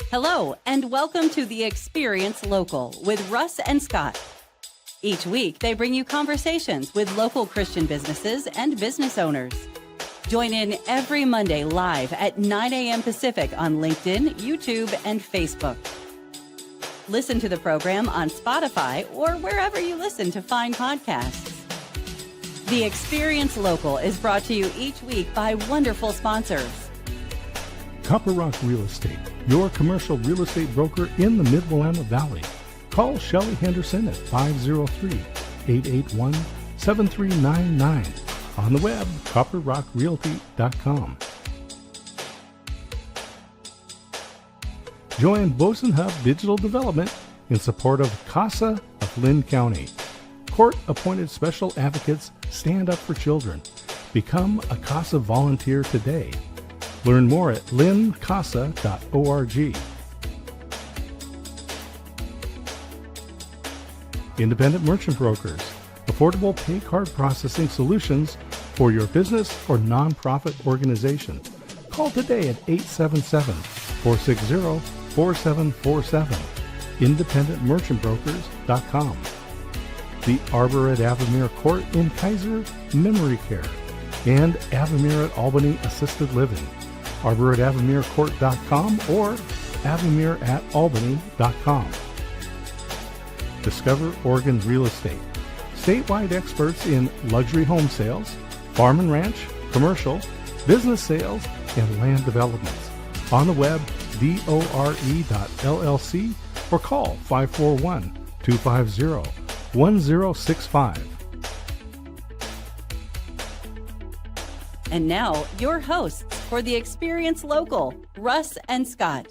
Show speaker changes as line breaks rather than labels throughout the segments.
Hello, and welcome to The Experience Local with Russ and Scott. Each week, they bring you conversations with local Christian businesses and business owners. Join in every Monday live at 9 a.m. Pacific on LinkedIn, YouTube, and Facebook. Listen to the program on Spotify or wherever you listen to fine podcasts. The Experience Local is brought to you each week by wonderful sponsors.
Copper Rock Real Estate, your commercial real estate broker in the Mid-Willamette Valley. Call Shelley Henderson at 503-881-7399. On the web, copperrockrealty.com. Join Boson Hub Digital Development in support of CASA of Lynn County. Court-appointed special advocates stand up for children. Become a CASA volunteer today. Learn more at lyncasa.org. Independent Merchant Brokers, affordable pay card processing solutions for your business or nonprofit organization. Call today at 877-460-4747. IndependentMerchantBrokers.com. The Arbor at Avamere Court in Kaiser Memory Care and Avamere at Albany Assisted Living. Arbor at AvamereCourt.com or AvamereAtAlbany.com. Discover Oregon Real Estate. Statewide experts in luxury home sales, farm and ranch, commercial, business sales, and land developments. On the web, dore.llc or call 541-250-1065.
And now, your hosts for The Experience Local, Russ and Scott.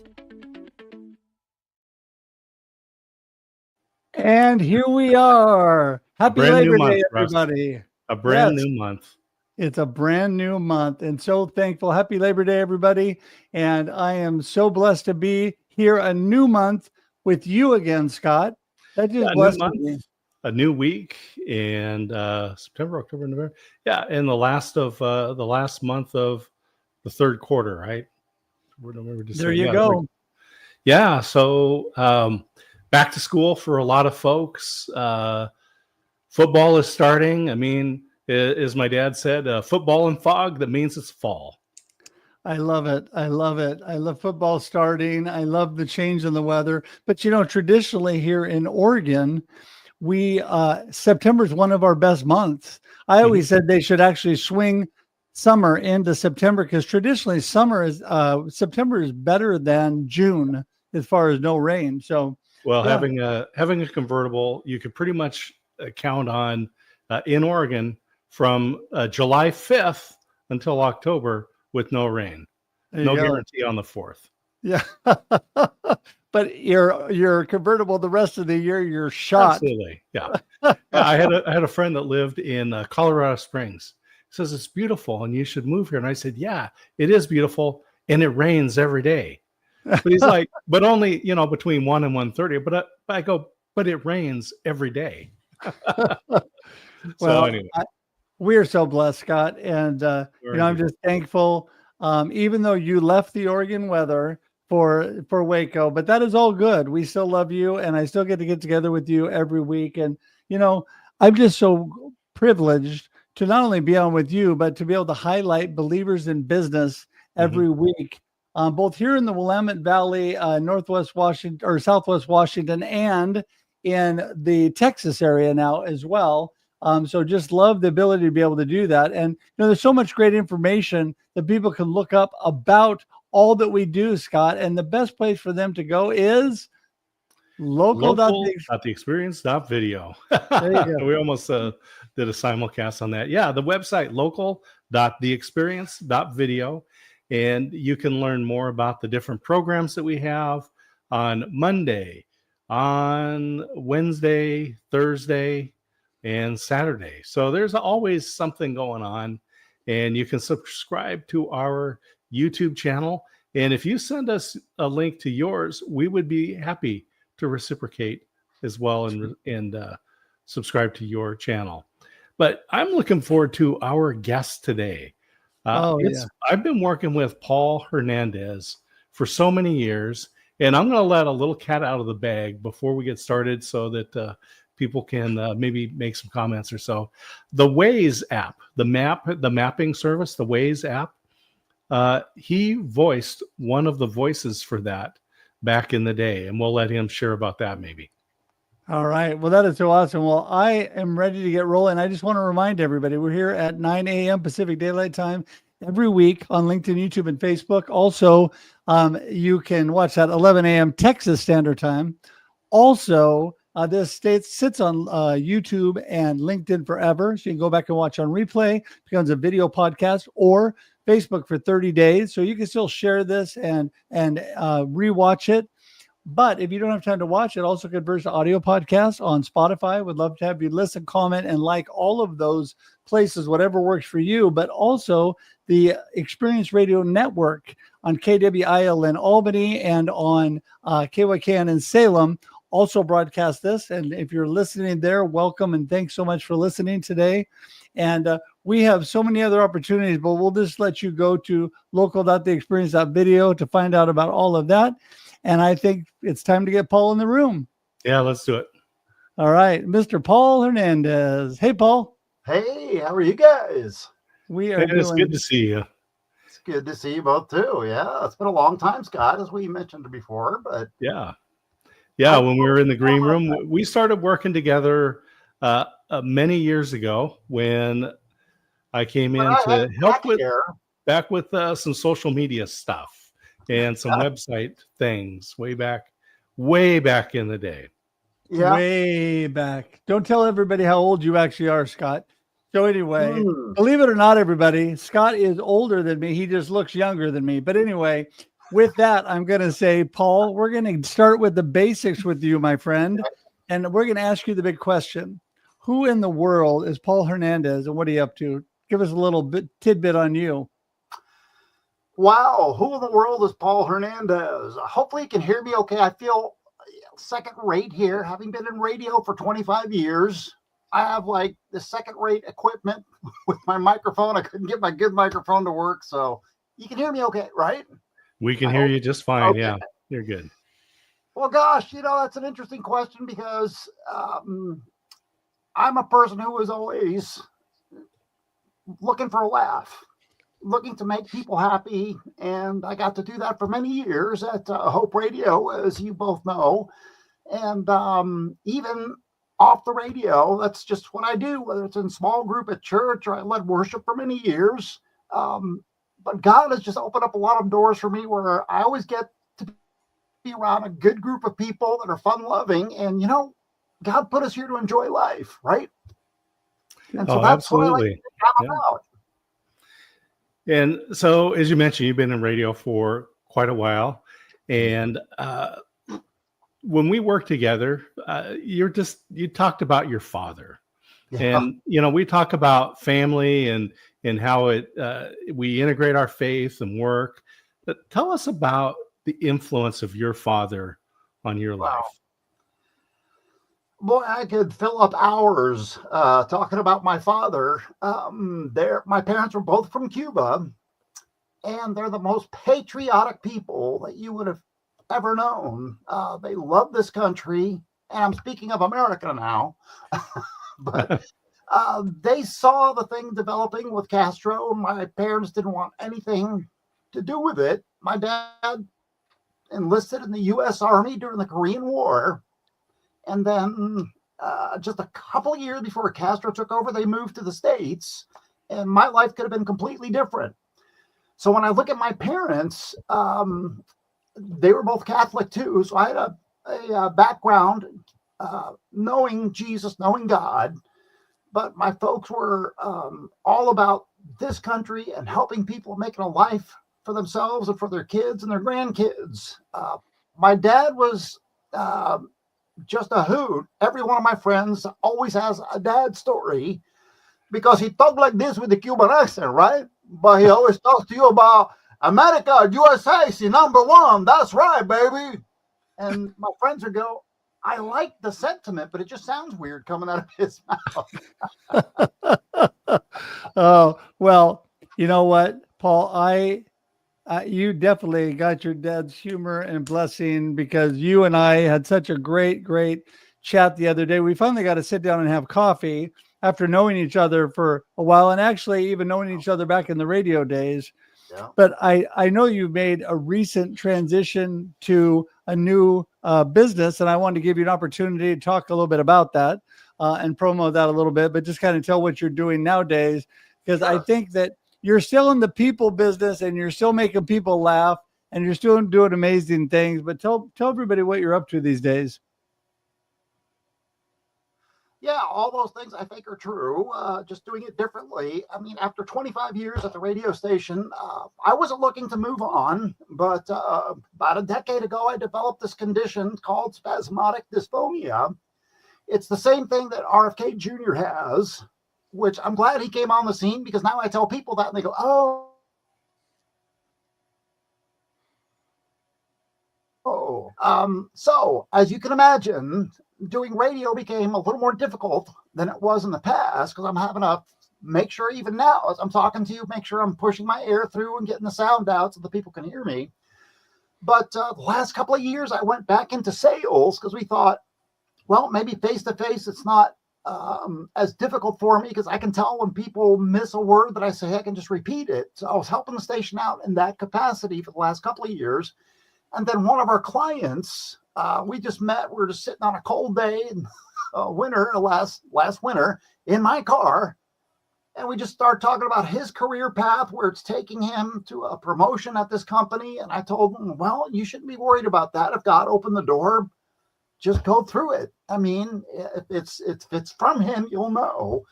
And here we are. Happy Labor Day, everybody.
A brand new month.
It's a brand new month, and so thankful. Happy Labor Day, everybody. And I am so blessed to be here a new month with you again, Scott. That just blessed me.
A new week, and September, October, November. Yeah, in the last month of the third quarter, right?
There you go.
Yeah, so back to school for a lot of folks. Football is starting. I mean, as my dad said, football and fog, that means it's fall.
I love it. I love it. I love football starting. I love the change in the weather. But, traditionally here in Oregon, September is one of our best months. I always said they should actually swing summer into September because traditionally September is better than June as far as no rain. So,
having a convertible, you could pretty much count on in Oregon from July 5th until October with no rain. No guarantee on the 4th.
Yeah. But you're convertible the rest of the year. You're shot.
Absolutely, yeah. I had a friend that lived in Colorado Springs. He says it's beautiful and you should move here. And I said, yeah, it is beautiful, and it rains every day. But he's like, but only between 1 and 1:30. But I go, but it rains every day.
Well, anyway, we are so blessed, Scott, and I'm just thankful. Even though you left the Oregon weather for Waco, but that is all good. We still love you, and I still get to get together with you every week. And I'm just so privileged to not only be on with you, but to be able to highlight believers in business every week, both here in the Willamette Valley, Northwest Washington or Southwest Washington, and in the Texas area now as well. So just love the ability to be able to do that. And there's so much great information that people can look up about all that we do, Scott. And the best place for them to go is
local.theexperience.video.
There you go.
We almost did a simulcast on that. Yeah, the website local.theexperience.video. And you can learn more about the different programs that we have on Monday, on Wednesday, Thursday, and Saturday. So there's always something going on, and you can subscribe to our YouTube channel. And if you send us a link to yours, we would be happy to reciprocate as well and subscribe to your channel. But I'm looking forward to our guest today. I've been working with Paul Hernandez for so many years, And I'm going to let a little cat out of the bag before we get started so that people can maybe make some comments or so. The Waze app, the mapping service, the Waze app, he voiced one of the voices for that back in the day, and we'll let him share about that maybe.
All right. Well, that is so awesome. Well, I am ready to get rolling. I just want to remind everybody, we're here at 9 a.m. Pacific Daylight Time every week on LinkedIn, YouTube, and Facebook. Also, you can watch that 11 a.m. Texas Standard Time. Also, this sits on YouTube and LinkedIn forever. So you can go back and watch on replay. It becomes a video podcast, or Facebook for 30 days. So you can still share this and rewatch it. But if you don't have time to watch it, also converts to audio podcasts on Spotify. Would love to have you listen, comment, and like all of those places, whatever works for you. But also the Experience Radio Network on KWIL in Albany and on KYKN in Salem also broadcast this. And if you're listening there, welcome and thanks so much for listening today. And we have so many other opportunities, but we'll just let you go to local.theexperience.video to find out about all of that. And I think it's time to get Paul in the room.
Yeah, let's do it.
All right, Mr. Paul Hernandez. Hey, Paul.
Hey, how are you guys?
It's good to see you.
It's good to see you both too. Yeah, it's been a long time, Scott, as we mentioned before. But
yeah, when we were in the green room, we started working together many years ago when I came in to help back with some social media stuff and some website things way back in the day.
Yeah. Way back. Don't tell everybody how old you actually are, Scott. So anyway, believe it or not, everybody, Scott is older than me. He just looks younger than me. But anyway, with that, I'm going to say, Paul, we're going to start with the basics with you, my friend. And we're going to ask you the big question. Who in the world is Paul Hernandez and what are you up to? Give us a little tidbit on you.
Wow, who in the world is Paul Hernandez? Hopefully you can hear me okay. I feel second rate here, having been in radio for 25 years. I have like the second rate equipment with my microphone. I couldn't get my good microphone to work, so you can hear me okay, right?
We can hear you just fine. Okay. Yeah, you're good.
Well, gosh, that's an interesting question because I'm a person who is always looking for a laugh, looking to make people happy. And I got to do that for many years at Hope Radio, as you both know. And even off the radio, that's just what I do, whether it's in small group at church or I led worship for many years. But God has just opened up a lot of doors for me where I always get to be around a good group of people that are fun loving. And, God put us here to enjoy life, right? And so that's
absolutely.
What I like to about.
And so, as you mentioned, you've been in radio for quite a while. And when we worked together, you talked about your father. Yeah. And, we talk about family and how we integrate our faith and work. But tell us about the influence of your father on your life.
Boy, I could fill up hours talking about my father. My parents were both from Cuba, and they're the most patriotic people that you would have ever known. They love this country, and I'm speaking of America now. But they saw the thing developing with Castro. My parents didn't want anything to do with it. My dad enlisted in the U.S. Army during the Korean War. And then just a couple of years before Castro took over, they moved to the States. And my life could have been completely different. So when I look at my parents, they were both Catholic too. So I had a background knowing Jesus, knowing God. But my folks were all about this country and helping people, making a life for themselves and for their kids and their grandkids. My dad was just a hoot. Every one of my friends always has a dad story because he talked like this with the Cuban accent, right? But he always talks to you about America, USA, see #1. That's right, baby. And my friends would go, I like the sentiment, but it just sounds weird coming out of his mouth.
Oh, well, you know what, Paul, I You definitely got your dad's humor and blessing, because you and I had such a great chat the other day. We finally got to sit down and have coffee after knowing each other for a while, and actually even knowing each other back in the radio days.
Yeah.
But I know you made a recent transition to a new business, and I wanted to give you an opportunity to talk a little bit about that and promo that a little bit, but just kind of tell what you're doing nowadays, because I think that you're still in the people business and you're still making people laugh and you're still doing amazing things. But tell everybody what you're up to these days.
Yeah, all those things I think are true. Just doing it differently. I mean, after 25 years at the radio station, I wasn't looking to move on, but about a decade ago, I developed this condition called spasmodic dysphonia. It's the same thing that RFK Jr. has, which I'm glad he came on the scene, because now I tell people that and they go, oh. So as you can imagine, doing radio became a little more difficult than it was in the past, because I'm having to make sure, even now as I'm talking to you, make sure I'm pushing my air through and getting the sound out so the people can hear me. But the last couple of years, I went back into sales because we thought, well, maybe face-to-face, it's not as difficult for me, because I can tell when people miss a word that I say, I can just repeat it. So I was helping the station out in that capacity for the last couple of years. And then one of our clients, we just met, we were just sitting on a cold day in winter, last winter, in my car. And we just started talking about his career path, where it's taking him to a promotion at this company. And I told him, well, you shouldn't be worried about that. If God opened the door, just go through it. I mean, if it's from him, you'll know.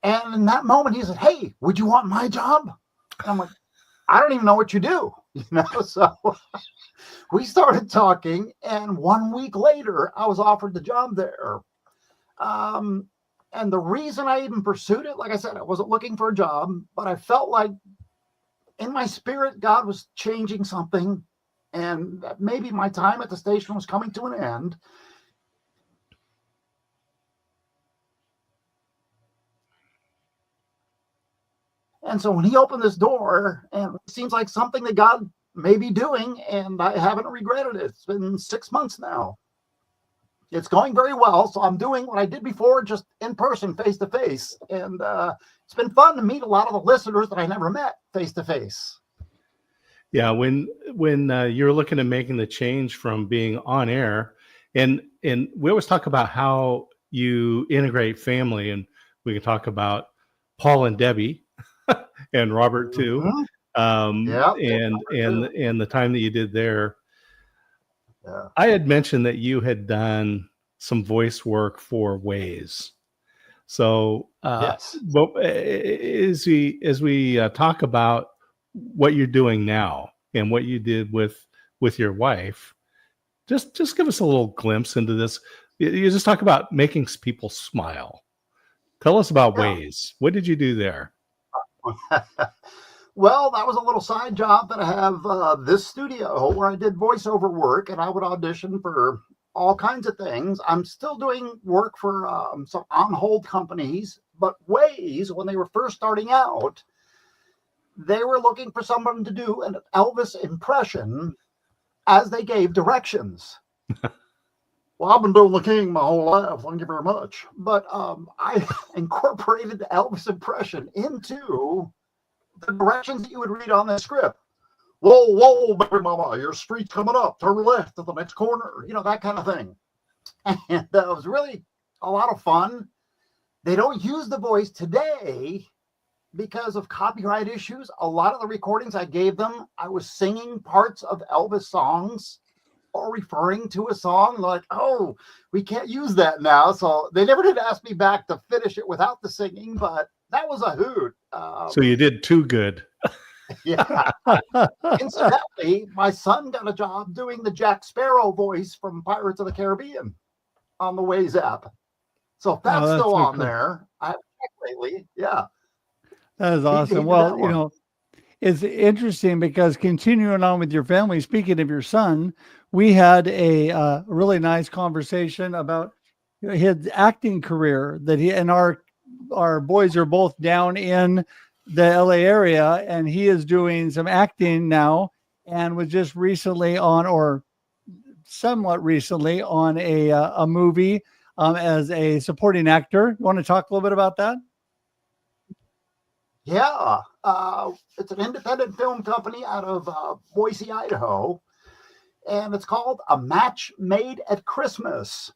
And in that moment, he said, hey, would you want my job? And I'm like, I don't even know what you do, So we started talking, and 1 week later, I was offered the job there. And the reason I even pursued it, like I said, I wasn't looking for a job, but I felt like in my spirit, God was changing something, and that maybe my time at the station was coming to an end. And so when he opened this door, and it seems like something that God may be doing, and I haven't regretted it. It's been 6 months now. It's going very well. So I'm doing what I did before, just in person, face to face. And it's been fun to meet a lot of the listeners that I never met face to face.
Yeah, when you're looking at making the change from being on air, and we always talk about how you integrate family, and we can talk about Paul and Debbie and Robert too, and the time that you did there.
Yeah.
I had mentioned that you had done some voice work for Waze. So
yes.
But as we talk about what you're doing now and what you did with your wife, just give us a little glimpse into this. You just talk about making people smile. Tell us about Waze. What did you do there?
Well, that was a little side job that I have this studio where I did voiceover work, and I would audition for all kinds of things. I'm still doing work for some on-hold companies, but Waze, when they were first starting out, they were looking for someone to do an Elvis impression as they gave directions. Well, I've been doing the King my whole life. Thank you very much. But I incorporated the Elvis impression into the directions that you would read on the script. Whoa, baby mama, your street's coming up. Turn left at the next corner. That kind of thing. And it was really a lot of fun. They don't use the voice today because of copyright issues. A lot of the recordings I gave them, I was singing parts of Elvis songs or referring to a song, like, oh, we can't use that now. So they never did ask me back to finish it without the singing, but that was a hoot.
So you did too good.
Yeah. Incidentally, my son got a job doing the Jack Sparrow voice from Pirates of the Caribbean on the Waze app. So that's still on there. I haven't checked lately. Yeah.
That is awesome. Well, it's interesting because continuing on with your family, speaking of your son, we had a really nice conversation about his acting career that he and our boys are both down in the LA area, and he is doing some acting now, and was just recently on, or somewhat recently on a movie as a supporting actor. You want to talk a little bit about that?
Yeah, it's an independent film company out of Boise, Idaho, and it's called A Match Made at Christmas.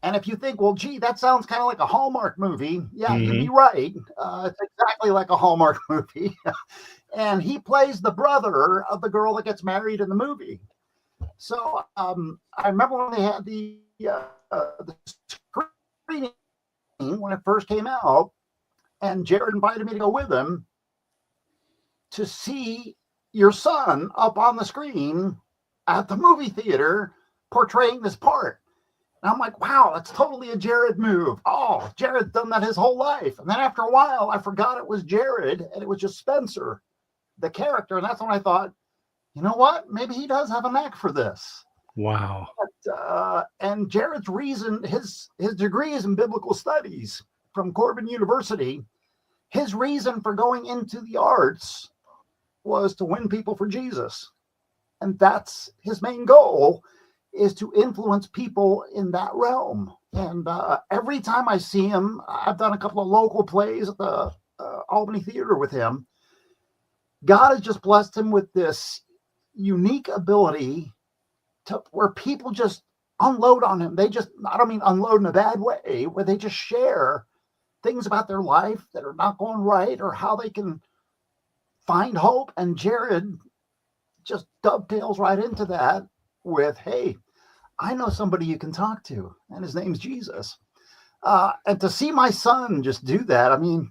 And if you think, well, gee, that sounds kind of like a Hallmark movie, yeah, you'd be right. It's exactly like a Hallmark movie. And he plays the brother of the girl that gets married in the movie. So I remember when they had the screening when it first came out, and Jared invited me to go with him to see your son up on the screen at the movie theater portraying this part. And I'm like, wow, that's totally a Jared move. Oh, Jared's done that his whole life. And then after a while, I forgot it was Jared and it was just Spencer, the character. And that's when I thought, you know what? Maybe he does have a knack for this.
Wow.
But, and Jared's reason, his degree is in biblical studies from Corbin University. His reason for going into the arts was to win people for Jesus. And that's his main goal, is to influence people in that realm. And every time I see him, I've done a couple of local plays at the Albany Theater with him. God has just blessed him with this unique ability to where people just unload on him. They just, I don't mean unload in a bad way, where they just share things about their life that are not going right or how they can find hope. And Jared just dovetails right into that with, hey, I know somebody you can talk to, and his name's Jesus. And to see my son just do that, I mean,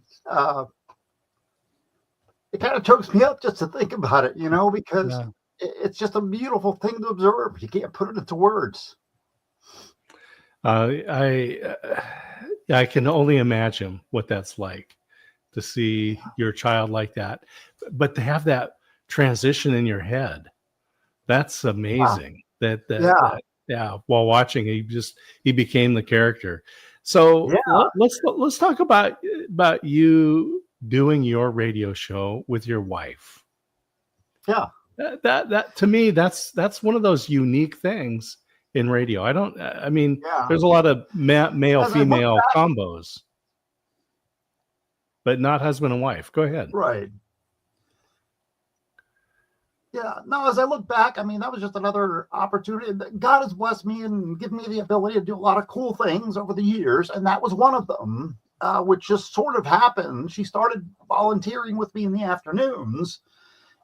it kind of chokes me up just to think about it, you know, because it's just a beautiful thing to observe. You can't put it into words.
I can only imagine what that's like to see your child like that, but to have that transition in your head, that's amazing. Wow. That while watching, he became the character. So let's talk about you doing your radio show with your wife.
Yeah.
That to me, that's one of those unique things in radio. There's a lot of male female combos, but not husband and wife. Go ahead.
Right. Yeah. No, as I look back, I mean, that was just another opportunity. God has blessed me and given me the ability to do a lot of cool things over the years. And that was one of them, which just sort of happened. She started volunteering with me in the afternoons.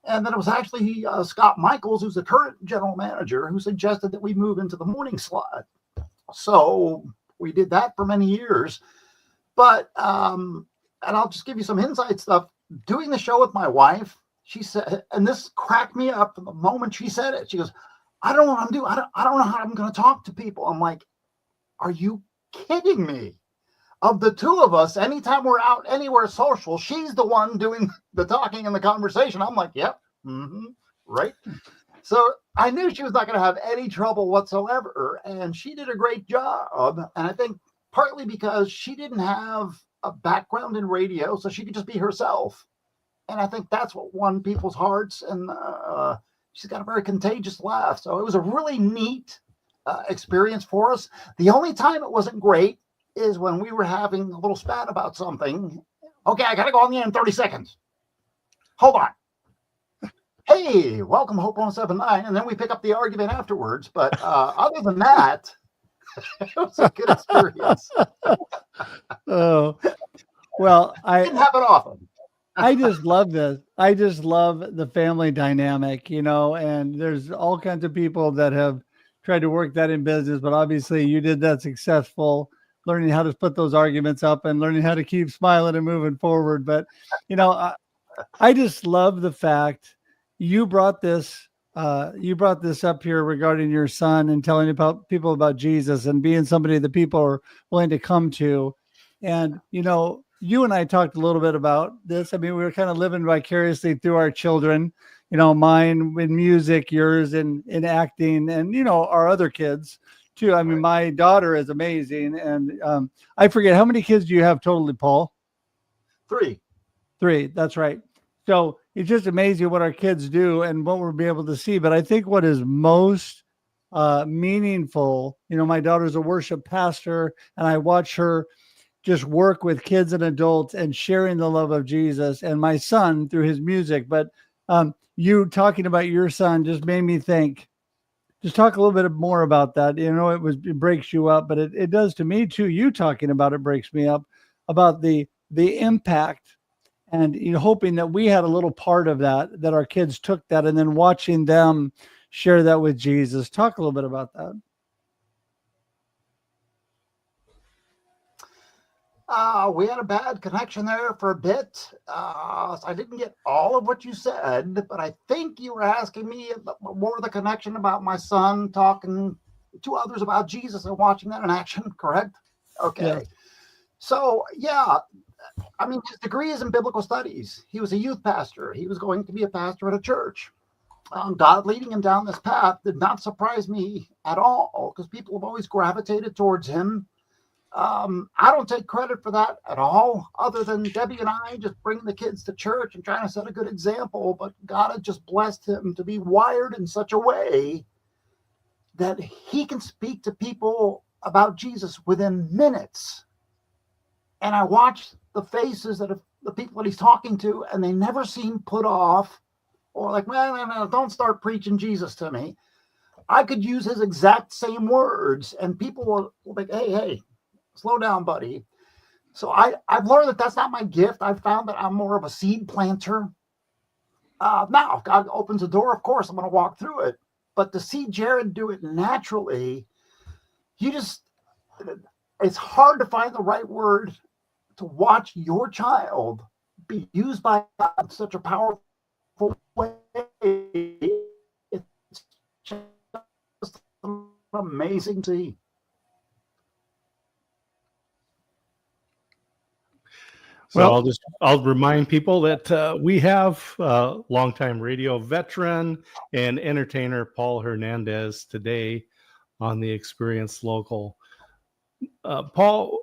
And then it was actually Scott Michaels, who's the current general manager, who suggested that we move into the morning slot. So we did that for many years. But, and I'll just give you some inside stuff. Doing the show with my wife, she said, and this cracked me up from the moment she said it. She goes, I don't know what I'm doing. I don't know how I'm going to talk to people. I'm like, are you kidding me? Of the two of us, anytime we're out anywhere social, she's the one doing the talking and the conversation. I'm like, yep, right. So I knew she was not going to have any trouble whatsoever. And she did a great job. And I think partly because she didn't have a background in radio, so she could just be herself. And I think that's what won people's hearts. And she's got a very contagious laugh. So it was a really neat experience for us. The only time it wasn't great is when we were having a little spat about something. Okay, I got to go on the air in 30 seconds. Hold on. Hey, welcome Hope 107.9. And then we pick up the argument afterwards. But other than that, it was a good experience.
Oh, well,
I didn't happen often.
I just love this. I just love the family dynamic, you know, and there's all kinds of people that have tried to work that in business, but obviously you did that successful, learning how to put those arguments up and learning how to keep smiling and moving forward. But, you know, I just love the fact you brought this up here regarding your son and telling about people about Jesus and being somebody that people are willing to come to. And, you know, you and I talked a little bit about this. I mean, we were kind of living vicariously through our children, you know, mine in music, yours in acting, and, you know, our other kids too. I mean, my daughter is amazing. And I forget, how many kids do you have totally, Paul?
3.
3. That's right. So it's just amazing what our kids do and what we'll be able to see. But I think what is most meaningful, my daughter's a worship pastor, and I watch her just work with kids and adults and sharing the love of Jesus, and my son through his music. But you talking about your son just made me think, just talk a little bit more about that. It breaks you up, but it does to me too. You talking about it breaks me up, about the impact, and hoping that we had a little part of that our kids took that, and then watching them share that with Jesus. Talk a little bit about that.
We had a bad connection there for a bit. So I didn't get all of what you said, but I think you were asking me more of the connection about my son talking to others about Jesus and watching that in action, correct? Okay. Yeah. So, yeah, I mean, his degree is in biblical studies. He was a youth pastor. He was going to be a pastor at a church. God leading him down this path did not surprise me at all, because people have always gravitated towards him. I don't take credit for that at all, other than Debbie and I just bringing the kids to church and trying to set a good example. But God had just blessed him to be wired in such a way that he can speak to people about Jesus within minutes. And I watch the faces the people that he's talking to, and they never seem put off or like, well, don't start preaching Jesus to me. I could use his exact same words, and people will be like, hey, slow down, buddy. So I've learned that that's not my gift. I've found that I'm more of a seed planter. Now, if God opens a door, of course, I'm going to walk through it. But to see Jared do it naturally, it's hard to find the right word to watch your child be used by God in such a powerful way. It's just amazing to see.
So I'll remind people that we have longtime radio veteran and entertainer Paul Hernandez today on the Experience Local. Paul,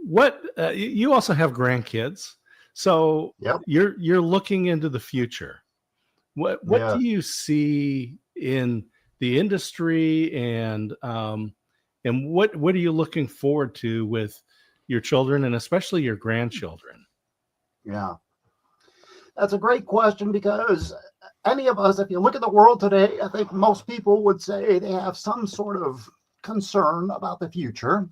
what you also have grandkids, so
yep.
You're looking into the future. What do you see in the industry, and what are you looking forward to with your children and especially your grandchildren?
Yeah, that's a great question, because any of us, if you look at the world today, I think most people would say they have some sort of concern about the future.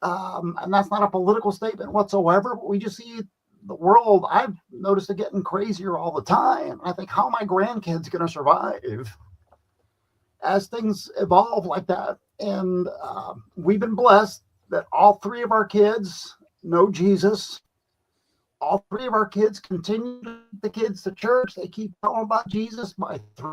And that's not a political statement whatsoever, but we just see the world. I've noticed it getting crazier all the time. I think, how are my grandkids going to survive as things evolve like that? And we've been blessed that all 3 of our kids know Jesus. All 3 of our kids continue to take the kids to church. They keep telling about Jesus. My 3.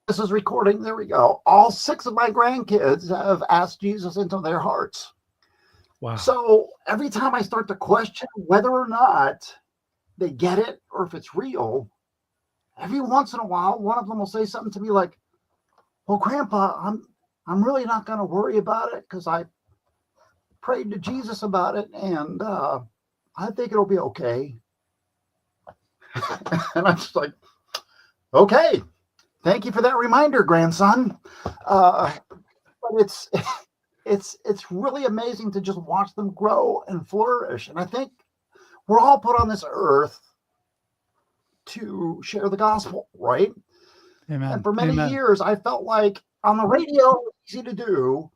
This is recording. There we go. All 6 of my grandkids have asked Jesus into their hearts.
Wow.
So every time I start to question whether or not they get it or if it's real, every once in a while, one of them will say something to me like, well, Grandpa, I'm really not going to worry about it, because I prayed to Jesus about it, and I think it'll be okay. And I'm just like, okay, thank you for that reminder, grandson. But it's really amazing to just watch them grow and flourish. And I think we're all put on this earth to share the gospel, right?
Amen.
And for many years, I felt like on the radio, it's easy to do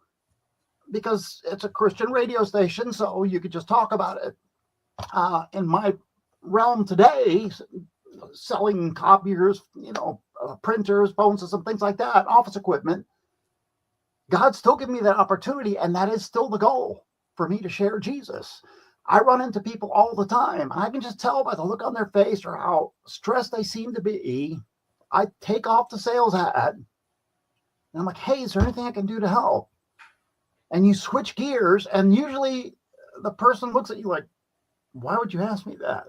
because it's a Christian radio station, so you could just talk about it. In my realm today, selling copiers, printers, phone systems, things like that, office equipment, God still gave me that opportunity, and that is still the goal for me to share Jesus. I run into people all the time. I can just tell by the look on their face or how stressed they seem to be. I take off the sales hat, and I'm like, hey, is there anything I can do to help? And you switch gears, and usually the person looks at you like, why would you ask me that?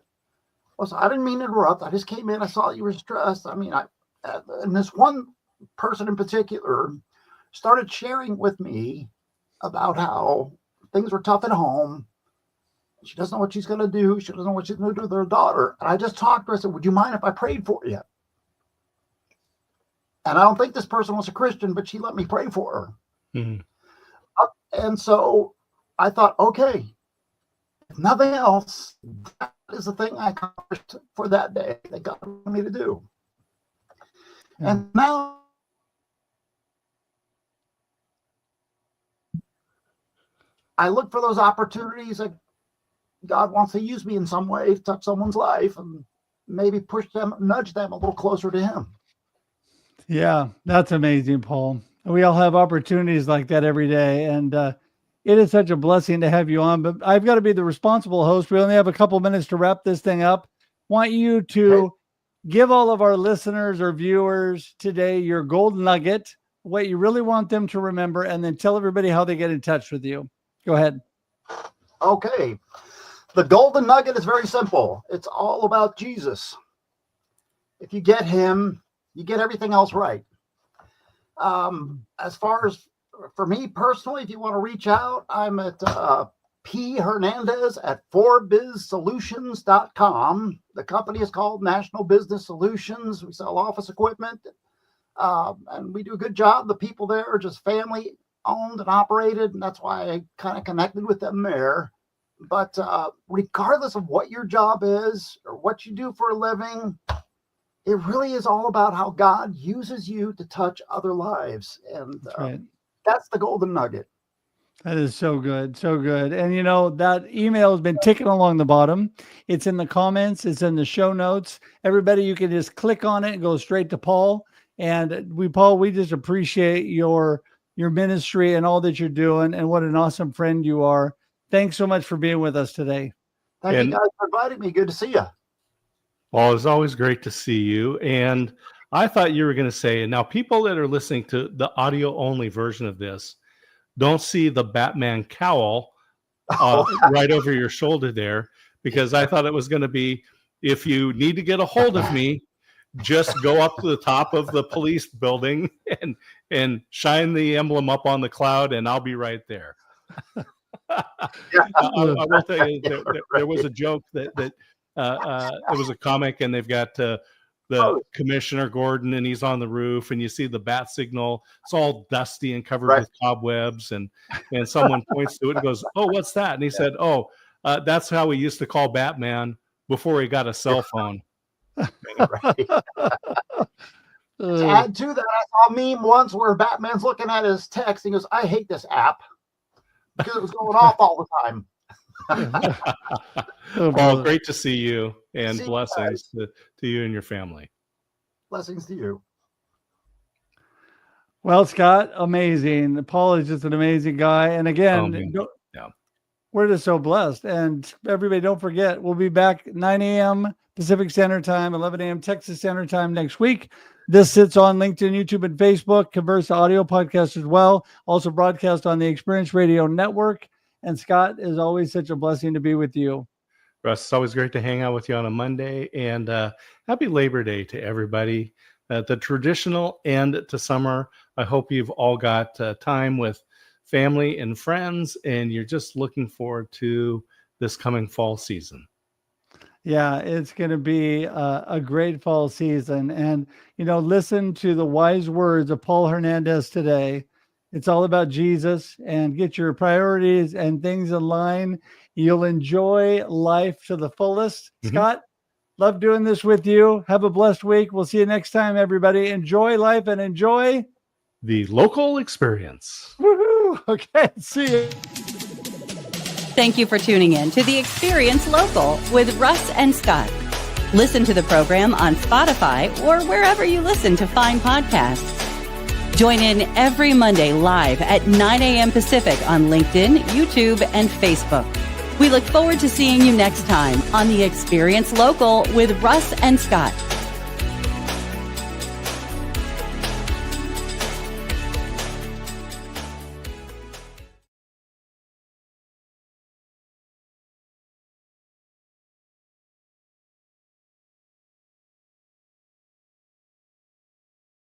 Well, so I didn't mean to interrupt. I just came in. I saw you were stressed. I mean, and this one person in particular started sharing with me about how things were tough at home. She doesn't know what she's going to do. She doesn't know what she's going to do with her daughter. And I just talked to her. I said, would you mind if I prayed for you? And I don't think this person was a Christian, but she let me pray for her.
Mm-hmm.
And so I thought, okay, if nothing else, that is the thing I accomplished for that day that God wanted me to do. Mm-hmm. And now I look for those opportunities that God wants to use me in some way to touch someone's life and maybe push them, nudge them a little closer to Him.
Yeah, that's amazing, Paul. We all have opportunities like that every day. And it is such a blessing to have you on. But I've got to be the responsible host. We only have a couple minutes to wrap this thing up. Want you to give all of our listeners or viewers today your gold nugget, what you really want them to remember, and then tell everybody how they get in touch with you. Go ahead.
Okay. The golden nugget is very simple. It's all about Jesus. If you get Him, you get everything else right. As far as for me personally, if you want to reach out, I'm at P. Hernandez at 4bizsolutions.com. The company is called National Business Solutions. We sell office equipment, and we do a good job. The people there are just family owned and operated, and that's why I kind of connected with them there. But regardless of what your job is or what you do for a living, it really is all about how God uses you to touch other lives. And that's the golden nugget.
That is so good. So good. And, you know, that email has been ticking along the bottom. It's in the comments. It's in the show notes. Everybody, you can just click on it and go straight to Paul. And Paul, we just appreciate your ministry and all that you're doing, and what an awesome friend you are. Thanks so much for being with us today.
Thank you guys for inviting me. Good to see you.
Well, it's always great to see you. And I thought you were going to say, now people that are listening to the audio only version of this don't see the Batman cowl right over your shoulder there, because I thought it was going to be, if you need to get a hold of me, just go up to the top of the police building and shine the emblem up on the cloud, and I'll be right there. I will tell you, there was a joke that it was a comic, and they've got the Commissioner Gordon, and he's on the roof, and you see the bat signal. It's all dusty and covered with cobwebs, and someone points to it and goes, "Oh, what's that?" And he said, "Oh, that's how we used to call Batman before he got a cell phone."
To add to that, I saw a meme once where Batman's looking at his text and he goes, "I hate this app," because it was going off all the time.
Well, great to see you, and blessings to you and your family.
Blessings to you.
Well, Scott, amazing. Paul is just an amazing guy. And again, we're just so blessed. And everybody, don't forget, we'll be back 9 a.m. Pacific Standard Time, 11 a.m. Texas Standard Time next week. This sits on LinkedIn, YouTube, and Facebook. Converse audio podcast as well. Also broadcast on the Experience Radio Network. And Scott, is always such a blessing to be with you.
Russ, it's always great to hang out with you on a Monday. And happy Labor Day to everybody. The traditional end to summer. I hope you've all got time with family and friends, and you're just looking forward to this coming fall season.
Yeah, it's going to be a great fall season. And, you know, listen to the wise words of Paul Hernandez today. It's all about Jesus, and get your priorities and things in line. You'll enjoy life to the fullest. Mm-hmm. Scott, love doing this with you. Have a blessed week. We'll see you next time, everybody. Enjoy life and enjoy
the local experience.
Woohoo! Okay, see you.
Thank you for tuning in to The Experience Local with Russ and Scott. Listen to the program on Spotify or wherever you listen to fine podcasts. Join in every Monday live at 9 a.m. Pacific on LinkedIn, YouTube, and Facebook. We look forward to seeing you next time on The Experience Local with Russ and Scott.